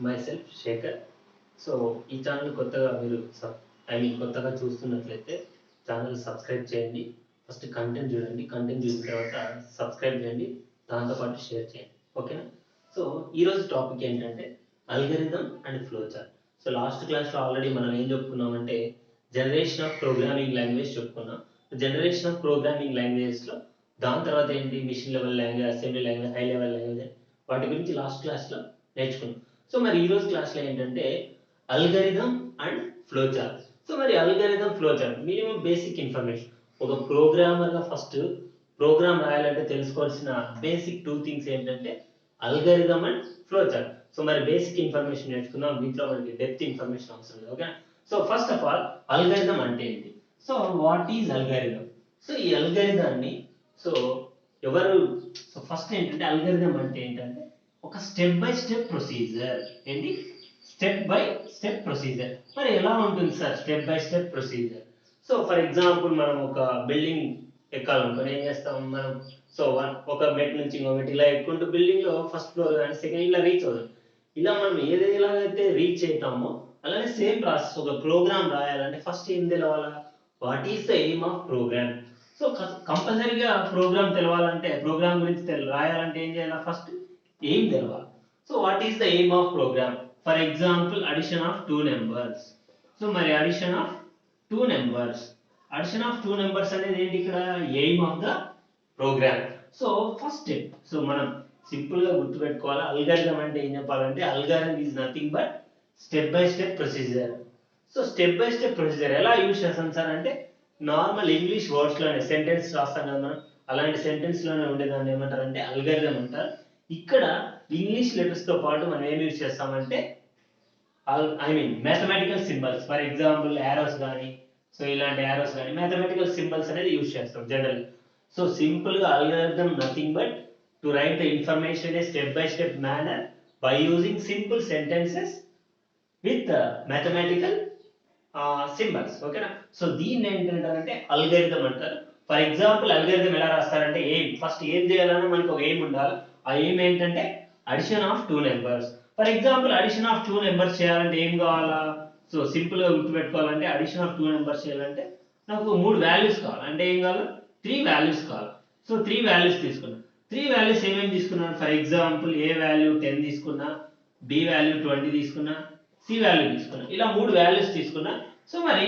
My self Shekhar. So ఈ channel కొత్తగా మీరు కొత్తగా చూస్తున్నట్లయితే ఛానల్ సబ్స్క్రైబ్ చేయండి. ఫస్ట్ కంటెంట్ చూడండి, కంటెంట్ చూసిన తర్వాత సబ్స్క్రైబ్ చేయండి, దాంతోపాటు షేర్ చేయండి. ఓకేనా? సో ఈరోజు టాపిక్ ఏంటంటే algorithm and flow chart. So last క్లాస్లో ఆల్రెడీ మనం ఏం చెప్పుకున్నామంటే జనరేషన్ ఆఫ్ ప్రోగ్రామింగ్ లాంగ్వేజ్ చెప్పుకున్నాం. జనరేషన్ ఆఫ్ ప్రోగ్రామింగ్ లాంగ్వేజ్లో దాని తర్వాత ఏంటి machine level language, assembly language, high level language, వాటి గురించి లాస్ట్ క్లాస్లో నేర్చుకున్నాం. సో మరి ఈరోజు క్లాస్లో ఏంటంటే algorithm and flow chart. So మరి algorithm flow chart minimum basic information. ఒక ప్రోగ్రామర్గా ఫస్ట్ ప్రోగ్రామ్ రాయాలంటే తెలుసుకోవాల్సిన బేసిక్ 2 థింగ్స్ ఏంటంటే algorithm and flow chart. So మరి బేసిక్ ఇన్ఫర్మేషన్ నేర్చుకుందాం, దీంట్లో మనకి డెప్త్ ఇన్ఫర్మేషన్ అవసరం లేదు. Okay? So first of all algorithm అంటే ఏంటి? So what is algorithm? So ఈ అల్గరిథాన్ని సో ఫస్ట్ ఏంటంటే అల్గరిథం అంటే ఏంటంటే ఒక స్టెప్ బై స్టెప్ ప్రొసీజర్. ఏంటి? Step by step procedure. మరి ఎలా ఉంటుంది sir step by step procedure? So for example మనం ఒక బిల్డింగ్ ఎక్కాలనుకుని ఏం చేస్తాం మనం? సో ఒక మెట్ నుంచి ఇంకో మెట్ ఇలా ఎక్కుంటూ బిల్డింగ్ లో ఫస్ట్ ఫ్లోర్ కానీ సెకండ్ ఇలా రీచ్ అవుతాం. ఇలా మనం ఎలాగైతే రీచ్ అవుతామో అలానే సేమ్ ప్రాసెస్ ఒక ప్రోగ్రామ్ రాయాలంటే ఫస్ట్ ఏం తెలవాలా? What is the aim of program? So కంపల్సరీగా ప్రోగ్రామ్ తెలవాలంటే ప్రోగ్రామ్ గురించి రాయాలంటే ఏం చేయాలి? ఫస్ట్ ఎయిమ్ తెలవాలి. So what is the aim of program? For example addition of 2 numbers. So మరి addition of 2 numbers, addition of 2 numbers అనేది ఏంటి? ఇక్కడ aim of the program. So first step. So మనం సింపుల్ గా గుర్తుపెట్టుకోవాలి, అల్గారిథం అంటే ఏం చెప్పాలంటే algorithm is nothing but step by step procedure. So step by step procedure ఎలా యూజ్ చేస్తాం సార్ అంటే నార్మల్ ఇంగ్లీష్ వర్డ్స్ లోనే సెంటెన్స్ రాస్తాం కదా మనం, అలాంటి సెంటెన్స్ లోనే ఉండేదాన్ని ఏమంటారంటే అల్గారిథం అంటారు. ఇక్కడ ఇంగ్లీష్ లెటర్స్ తో పాటు మనం ఏం యూజ్ చేస్తామంటే mathematical symbols. For example arrows కానీ, సో ఇలాంటి యారోస్ కానీ మ్యాథమెటికల్ సింబల్స్ అనేది యూజ్ చేస్తాం జనరల్. సో సింపుల్ గా algorithm nothing but to right the information A step by step manner by using simple sentences with mathematical symbols. ఓకేనా? So దీన్ని ఏంటంటారంటే algorithm అంటారు. For example algorithm ఎలా రాస్తారంటే aim. First ఏం చేయాలన్నా మనకి ఒక ఎయిమ్ ఉండాలి. ఆ ఎయిమ్ ఏంటంటే addition of 2 numbers. For example addition of 2 numbers చేయాలంటే ఏం కావాలా? సో సింపుల్ గా గుర్తుపెట్టుకోవాలంటే అడిషన్ ఆఫ్ 2 నెంబర్స్ చేయాలంటే నాకు 3 వాల్యూస్ కావాలి. అంటే ఏం కావాలి? 3 వాల్యూస్ కావాలి. సో 3 వాల్యూస్ తీసుకున్నా. 3 వాల్యూస్ ఏమేమి తీసుకున్నాను? ఫర్ ఎగ్జాంపుల్ ఏ వాల్యూ 10 తీసుకున్నా, బి వాల్యూ 20 తీసుకున్నా, సి వాల్యూ తీసుకున్నా. ఇలా 3 వాల్యూస్ తీసుకున్నా. సో మరి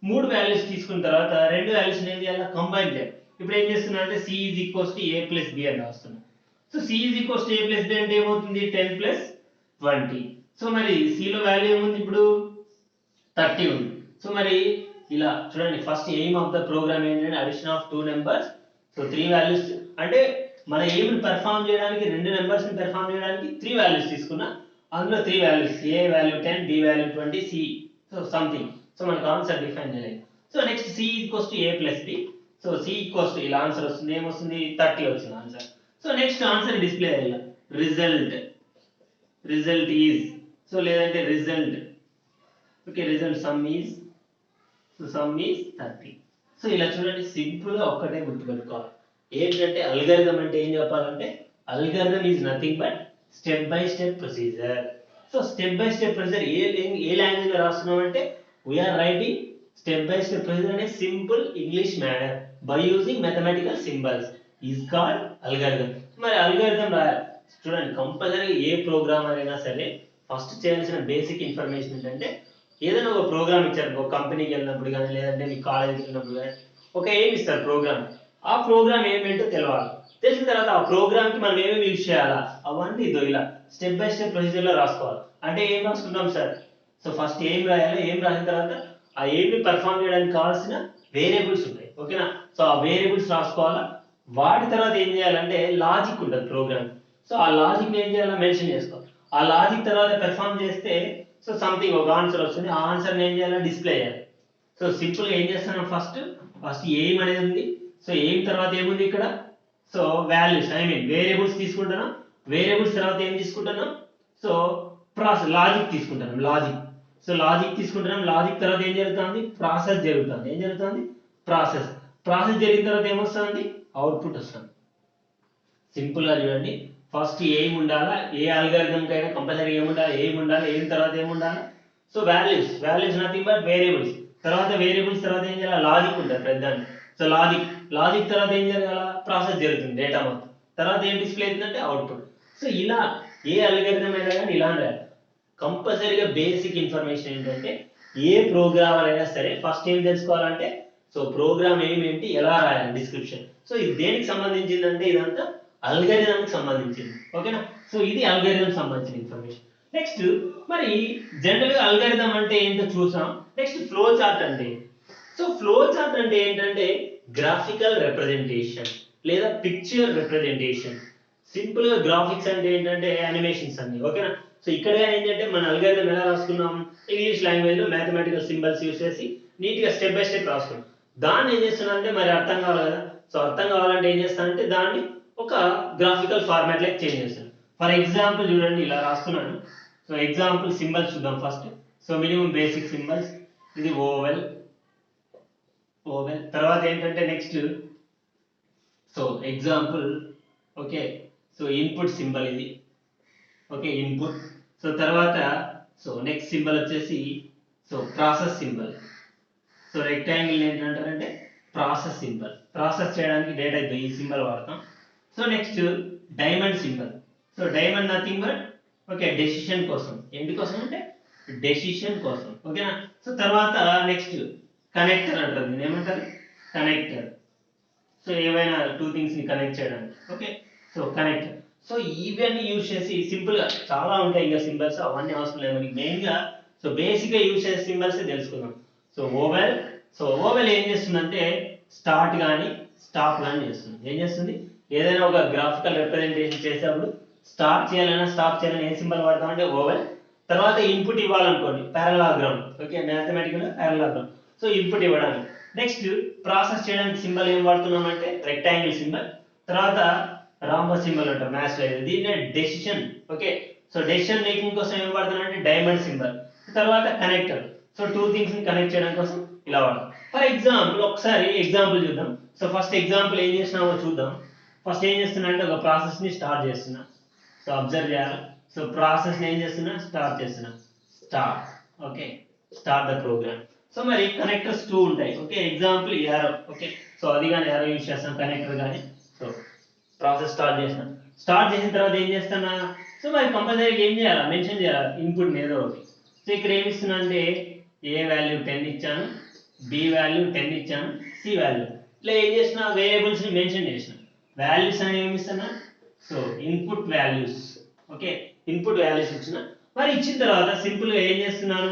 3 వాల్యూస్ తీసుకున్న తర్వాత 2 వాల్యూస్ ఏం చేయాలి? కంబైన్ చేయాలి. ఇప్పుడు ఏం చేస్తున్నా అంటే C is equals to A plus B అని రాస్తున్నా. So C is equals to A plus B అంటే ఏమవుతుంది? 10 ప్లస్ 20. సో మరి సి లో వాల్యూ ఏముంది? ఇప్పుడు 30 ఉంది. సో మరి ఇలా చూడండి, first aim of the program ఏంటంటే addition of 2 numbers. So 3 values అంటే మన ఎయిమ్ పెర్ఫార్మ్ చేయడానికి 2 నెంబర్స్ ని పెర్ఫార్మ్ చేయడానికి 3 వాల్యూస్ తీసుకున్నా. అందులో 3 values A value 10, B value 20, C so something. So మనకి ఆన్సర్ డిఫైన్ చేయాలి. So next C equals to A plus B. So C equals to ఇలా ఆన్సర్ వస్తుంది. ఏమొస్తుంది? 30 వచ్చింది answer. So next answer display అయ్యాలి. రిజల్ట్ ఈజ్, సో లేదంటే result, okay result sum is 30. So ఇలా చూడండి, సింపుల్ గా ఒక్కటే గుర్తుపెట్టుకోవాలి. ఏంటంటే అల్గారిథం అంటే ఏం చెప్పాలంటే algorithm is nothing but step by step procedure. So step by step procedure a language లో రాస్తున్నాం అంటే we are writing step by step procedure అనే simple English manner by using mathematical symbols is called algorithm. మరి algorithm రాయాలి. చూడండి, compulsory ఏ programmer అయినా సరే first చేయాల్సిన బేసిక్ ఇన్ఫర్మేషన్ ఏంటంటే ఏదైనా ఒక ప్రోగ్రామ్ ఇచ్చారు, ఒక కంపెనీకి వెళ్ళినప్పుడు కానీ లేదంటే మీ కాలేజీకి వెళ్ళినప్పుడు కానీ ఒక ఏం ఇస్తారు ప్రోగ్రామ్. ఆ ప్రోగ్రామ్ ఏమేంటో తెలవాలి. తెలిసిన తర్వాత ఆ ప్రోగ్రామ్ కి మనం ఏమేమి యూజ్ చేయాలా అవన్నీ ఇదో ఇలా స్టెప్ బై స్టెప్ ప్రొసీజర్ లో రాసుకోవాలి. అంటే ఏం రాసుకుంటాం సార్? సో ఫస్ట్ ఏం రాయాలి, ఏం రాసిన తర్వాత ఆ ఏమి పర్ఫామ్ చేయడానికి కావాల్సిన వేరియబుల్స్ ఉంటాయి. ఓకేనా? సో ఆ వేరియబుల్స్ రాసుకోవాలా. వాటి తర్వాత ఏం చేయాలంటే లాజిక్ ఉంటుంది ప్రోగ్రామ్. సో ఆ లాజిక్ ఏం చేయాలో మెన్షన్ చేసుకోవాలి. ఆ లాజిక్ తర్వాత పెర్ఫామ్ చేస్తే సో సంథింగ్ ఒక ఆన్సర్ వస్తుంది. ఆ ఆన్సర్ ఏం చేయాలి? డిస్ప్లే చేయాలి. సో సింపుల్ గా ఏం చేస్తున్నాం? ఫస్ట్ ఎయిమ్ అనేది ఉంది. సో ఎయిమ్ తర్వాత ఏముంది ఇక్కడ? సో వాల్యూస్ వేరియబుల్స్ తీసుకుంటున్నాం. వేరియబుల్స్ తర్వాత ఏం తీసుకుంటున్నాం? సో లాజిక్ తీసుకుంటున్నాం. సో లాజిక్ తీసుకుంటున్నాం. లాజిక్ తర్వాత ఏం జరుగుతుంది? ప్రాసెస్ జరుగుతుంది. ఏం జరుగుతుంది? ప్రాసెస్ జరిగిన తర్వాత ఏమొస్తుంది? అవుట్పుట్ వస్తుంది. సింపుల్ గా చూడండి, ఫస్ట్ ఏం ఉండాలా, ఏ అల్గారిథం కైనా కంపల్సరీ ఏముండాలి, ఏం తర్వాత ఏముండాలి. So values nothing but variables. తర్వాత వేరియబుల్స్ తర్వాత ఏం చేయాలి, లాజిక్ ఉంటుంది పెద్దాన్ని. సో లాజిక్ తర్వాత ఏం జరగాల, ప్రాసెస్ జరుగుతుంది డేటా మొత్తం. తర్వాత ఏం డిస్ప్లే అవుతుందంటే అవుట్పుట్. సో ఇలా ఏ అల్గారిథం అయినా కానీ ఇలా రాయాలి. కంపల్సరీగా బేసిక్ ఇన్ఫర్మేషన్ ఏంటంటే ఏ ప్రోగ్రామర్ అయినా సరే ఫస్ట్ ఏం తెలుసుకోవాలంటే సో ప్రోగ్రామ్ ఏమేంటి, ఎలా రాయాలి డిస్క్రిప్షన్. సో ఇది దేనికి సంబంధించిందంటే ఇదంతా అల్గారిథంకి సంబంధించింది. ఓకేనా. సో ఇది అల్గారిథం సంబంధించిన ఇన్ఫర్మేషన్. నెక్స్ట్ మరి జనరల్ గా అల్గారిథం అంటే ఏంటో చూసాం. నెక్స్ట్ ఫ్లో చార్ట్ అంటే, సో ఫ్లో చార్ట్ అంటే ఏంటంటే గ్రాఫికల్ రిప్రజెంటేషన్ లేదా పిక్చర్ రిప్రజెంటేషన్. సింపుల్ గా గ్రాఫిక్స్ అంటే ఏంటంటే యానిమేషన్స్ అన్ని. ఓకేనా. సో ఇక్కడ ఏంటంటే మన అల్గారిథం ఎలా రాసుకున్నాం, ఇంగ్లీష్ లాంగ్వేజ్ లో మ్యాథమెటికల్ సింబల్స్ యూస్ చేసి నీట్ గా స్టెప్ బై స్టెప్ రాసుకున్నాం. దాన్ని ఏం చేస్తున్నా అంటే మరి అర్థం కావాలి కదా. సో అర్థం కావాలంటే ఏం చేస్తానంటే దాన్ని ఒక గ్రాఫికల్ ఫార్మాట్ లైక్ చేంజ్ చేస్తాను. ఫర్ ఎగ్జాంపుల్ చూడండి ఇలా రాసుకున్నాను. సో ఎగ్జాంపుల్ సింబల్స్ చూద్దాం first. So minimum basic symbols, ఇది ఓవెల్. తర్వాత ఏంటంటే next so example okay. So input symbol ఇది. Okay input. సో తర్వాత సో నెక్స్ట్ సింబల్ వచ్చేసి so process symbol. So rectangle ఏంటంటారంటే ప్రాసెస్ సింబల్. ప్రాసెస్ చేయడానికి డేటా ఈ సింబల్ వాడతాం. So next diamond symbol. So diamond nothing but okay decision కోసం. ఎందుకోసం అంటే డెసిషన్ కోసం. ఓకేనా. సో తర్వాత నెక్స్ట్ కనెక్టర్ అంటారు, దీన్ని ఏమంటారు, కనెక్టర్. సో ఏవైనా టూ థింగ్స్ ని కనెక్ట్ చేయడానికి. ఓకే. So connector. సో ఇవన్నీ యూజ్ చేసి సింపుల్ గా చాలా ఉంటాయి ఇంకా సింబల్స్, అవన్నీ అవసరం లేదు మనకి. మెయిన్ గా సో బేసిక్ గా యూజ్ చేసే సింబల్స్ తెలుసుకుందాం. సో ఓవెల్ ఏం చేస్తుందంటే స్టార్ట్ కానీ స్టాప్ కానీ చేస్తుంది. ఏం చేస్తుంది, ఏదైనా ఒక గ్రాఫికల్ రిప్రజెంటేషన్ చేసేటప్పుడు స్టార్ట్ చేయాలన్నా స్టాప్ చేయాలన్నా ఏ సింబల్ వాడతామంటే ఓవెల్. తర్వాత ఇన్పుట్ ఇవ్వాలనుకోండి parallelogram. Okay mathematical parallelogram. So input ఇవ్వడానికి. నెక్స్ట్ ప్రాసెస్ చేయడానికి సింబల్ ఏం వాడుతున్నాం అంటే రెక్టాంగిల్ సింబల్. తర్వాత రాంబో సింబల్ అంటారు మ్యాథ్స్ లో, దీన్నే decision. Okay. So decision making కోసం ఏం వాడుతున్నాం అంటే డైమండ్ సింబల్. తర్వాత కనెక్టర్. సో టూ థింగ్స్ ని కనెక్ట్ చేయడం కోసం ఇలా వాడతాం. ఫర్ ఎగ్జాంపుల్ ఒకసారి ఎగ్జాంపుల్ చూద్దాం. సో ఫస్ట్ ఎగ్జాంపుల్ ఏం చేసినామో చూద్దాం. ఫస్ట్ ఏం చేస్తున్నా అంటే ఒక ప్రాసెస్ ని స్టార్ట్ చేస్తున్నా. సో అబ్జర్వ్ చేయాలి. సో ప్రాసెస్ ని ఏం చేస్తున్నా, స్టార్ట్ చేస్తున్నా. Start. Okay start the program. So మరి కనెక్టర్స్ టూ ఉంటాయి. Okay example arrow. Okay. So అది కానీ యారో యూజ్ చేస్తాం, కనెక్టర్ కానీ. సో ప్రాసెస్ స్టార్ట్ చేసిన తర్వాత ఏం చేస్తున్నా, సో మరి కంపల్సరీ ఏం చేయాలి, మెన్షన్ చేయాలి ఇన్పుట్ ఏదో ఒకటి. సో ఇక్కడ ఏమి ఇస్తున్నా అంటే ఏ వాల్యూ 10 ఇచ్చాను, బి వాల్యూ 10 ఇచ్చాను, సి వాల్యూ. ఇట్లా ఏం చేసిన వేరియబుల్స్ ని మెన్షన్ చేసిన. వాల్యూస్ అని ఏమి ఇస్తున్నా, so input values. Okay input values ఇచ్చిన. మరి ఇచ్చిన తర్వాత సింపుల్ గా ఏం చేస్తున్నాను,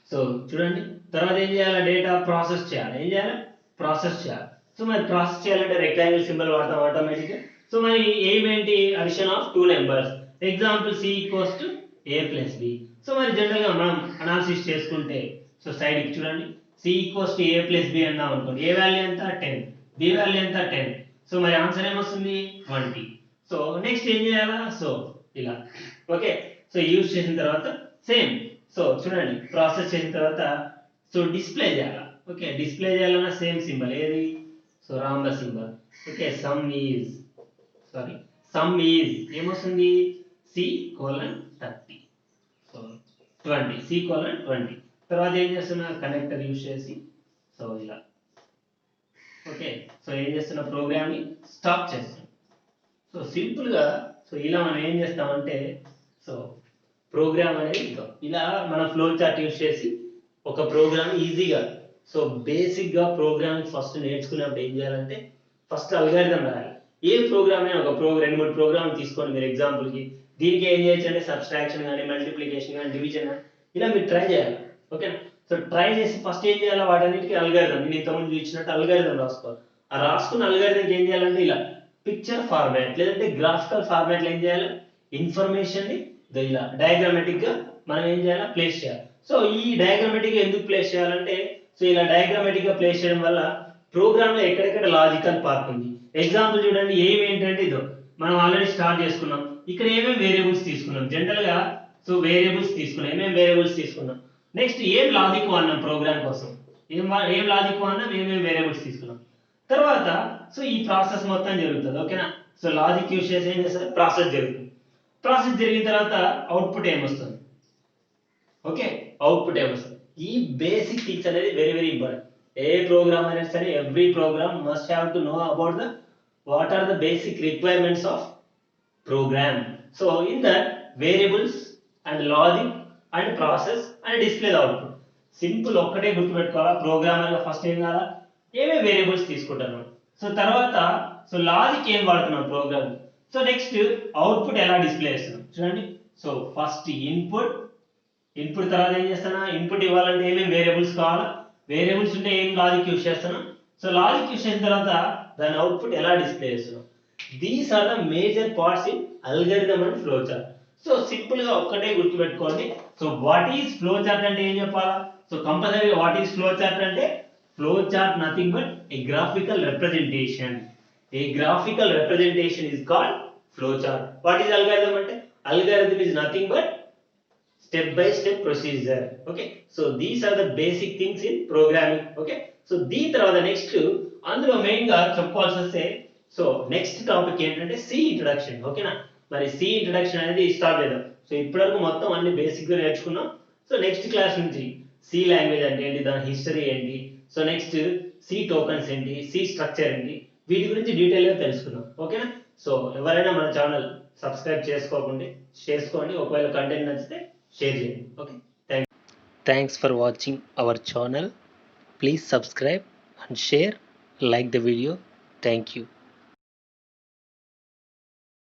సో చూడండి తర్వాత ఏం చేయాలి, డేటా ప్రాసెస్ చేయాలి. ఏం చేయాలి, ప్రాసెస్ చేయాలి. సో మరి ప్రాసెస్ చేయాలంటే రెక్టాంగిల్ సింబల్ వాడతాం ఆటోమేటిక్ గా. సో మరి ఏమేంటి, addition of two numbers. Example C equals to A plus B. So మరి జనరల్ గా మనం అనాలిసిస్ చేసుకుంటే సో సైడ్ కి చూడండి, C equals to A plus B అన్నాం అనుకోండి. ఏ వాల్యూ ఎంత 10, బి వాల్యూ ఎంత 10. సో మరి ఆన్సర్ ఏమొస్తుంది 20. సో నెక్స్ట్ ఏం చేయాలా, సో ఇలా. ఓకే సో యూజ్ చేసిన తర్వాత సేమ్. సో చూడండి ప్రాసెస్ చేసిన తర్వాత సో డిస్ప్లే చేయాలి. ఓకే డిస్ప్లే చేయాలన్నా సేమ్ సింబల్ ఏది, so rhombus symbol. Okay sum is ఏమొస్తుంది C:30. So 20 C:20. తర్వాత ఏం చేస్తున్నా, కనెక్టర్ యూజ్ చేసి సో ఇలా. ఓకే సో ఏం చేస్తున్నా, ప్రోగ్రామ్ ని స్టాప్ చేస్తాం. సో సింపుల్ గా సో ఇలా మనం ఏం చేస్తామంటే సో ప్రోగ్రామ్ అనేది ఇలా మన ఫ్లో చార్ట్ యూజ్ చేసి ఒక ప్రోగ్రామ్ ఈజీగా. సో బేసిక్ గా ప్రోగ్రామ్ ఫస్ట్ నేర్చుకున్నప్పుడు ఏం చేయాలంటే ఫస్ట్ అల్గారిథం రాయాలి. ఏ ప్రోగ్రామ్ అయినా ఒక రెండు మూడు ప్రోగ్రామ్ తీసుకోండి మీరు ఎగ్జాంపుల్ కి. దీనికి ఏం చేయొచ్చు అంటే సబ్స్ట్రాక్షన్ కానీ మల్టిప్లికేషన్ కానీ డివిజన్ ఇలా మీరు ట్రై చేయాలి. ఓకేనా. సో ట్రై చేసి ఫస్ట్ ఏం చేయాలి, వాటన్నిటికీ అల్గారిథం నేను ఇంతకుముందు ఇచ్చినట్టు అల్గారిథం రాసుకోవాలి. ఆ రాసుకున్న అల్గారిథంకి ఏం చేయాలంటే ఇలా పిక్చర్ ఫార్మాట్ లేదంటే గ్రాఫికల్ ఫార్మాట్ లో ఏం చేయాలి, ఇన్ఫర్మేషన్ ని ఇలా డయాగ్రామాటిక్ గా మనం ఏం చేయాలి, ప్లేస్ చేయాలి. సో ఈ డయాగ్రామాటిక్ గా ఎందుకు ప్లేస్ చేయాలంటే సో ఇలా డయాగ్రామాటిక్ గా ప్లేస్ చేయడం వల్ల ప్రోగ్రామ్ లో ఎక్కడెక్కడ లాజికల్ పార్ట్ ఉంది. ఎగ్జాంపుల్ చూడండి, ఏం ఏంటంటే ఇదో మనం ఆల్రెడీ స్టార్ట్ చేసుకున్నాం. ఇక్కడ ఏమేమి వేరియబుల్స్ తీసుకున్నాం, జనరల్ గా సో వేరియబుల్స్ తీసుకున్నాం. ఏమేమి వేరియబుల్స్ తీసుకున్నాం, నెక్స్ట్ ఏం లాజిక్ వాడినాం ప్రోగ్రామ్ కోసం, ఏం లాజిక్ వాడినాం, ఏమేమి వేరియబుల్స్ తీసుకున్నాం. తర్వాత సో ఈ ప్రాసెస్ మొత్తం జరుగుతుంది. ఓకేనా. సో లాజిక్ యూజ్ చేసి ఏం చేస్తారు, ప్రాసెస్ జరుగుతుంది. ప్రాసెస్ జరిగిన తర్వాత అవుట్పుట్ ఏమొస్తుంది, ఓకే, అవుట్పుట్ ఏమొస్తుంది. ఈ బేసిక్ థింగ్స్ అనేది వెరీ వెరీ ఇంపార్టెంట్. ఏ ప్రోగ్రామ్ అయినా సరే every program must have to know about the what are the basic requirements of program. So in that variables and logic and process and display the output. Simple ఒక్కటే గుర్తుపెట్టుకోవాలా, ప్రోగ్రామర్గా first ఏం కావాలా, ఏమేమి variables తీసుకుంటాను, so తర్వాత so logic ఏం వాడుతున్నాం programme, so next output ఎలా display చేస్తున్నాం చూడండి. సో ఫస్ట్ ఇన్పుట్ తర్వాత ఏం చేస్తానా, ఇన్పుట్ ఇవ్వాలంటే ఏమేమి వేరియబుల్స్ కావాలా, వేరియబుల్స్ ఉంటే ఏం లాజిక్ యూస్ చేస్తాను, సో లాజిక్ యూస్ చేసిన తర్వాత దాని అవుట్పుట్ ఎలా డిస్ప్లే చేస్తున్నాం. These are the major parts in algorithm and flow chart. So simple గా ఒక్కటే గుర్తుపెట్టుకోండి. So what is flow chart అంటే ఏం చెప్పాలా, సో కంపల్సరీగా వాట్ ఈస్ ఫ్లో చార్ట్ అంటే, flow chart nothing but a graphical representation. A graphical representation is called flow chart. What is algorithm అంటే, algorithm is nothing but step by step procedure. Okay, so these are the basic things in programming. Okay, so దీని తర్వాత next అందులో main గా చెప్పుకోవాల్సి వస్తే, so next topic ఏంటంటే C introduction. ఓకేనా, మరి సి ఇంట్రడక్షన్ అనేది స్టార్ట్ చేద్దాం. సో ఇప్పటివరకు మొత్తం అన్ని బేసిక్ గా నేర్చుకున్నాం. సో నెక్స్ట్ క్లాస్ నుంచి సి లాంగ్వేజ్ అంటే ఏంటి, దాని హిస్టరీ ఏంటి, సో నెక్స్ట్ సి టోకన్స్ ఏంటి, సి స్ట్రక్చర్ ఏంటి, వీటి గురించి డీటెయిల్ గా తెలుసుకుందాం. ఓకేనా, సో ఎవరైనా మన ఛానల్ సబ్స్క్రైబ్ చేసుకోండి. ఒకవేళ కంటెంట్ నచ్చితే షేర్ చేయండి. Okay, thanks for watching our channel. Please subscribe and share, like the video. Thank you.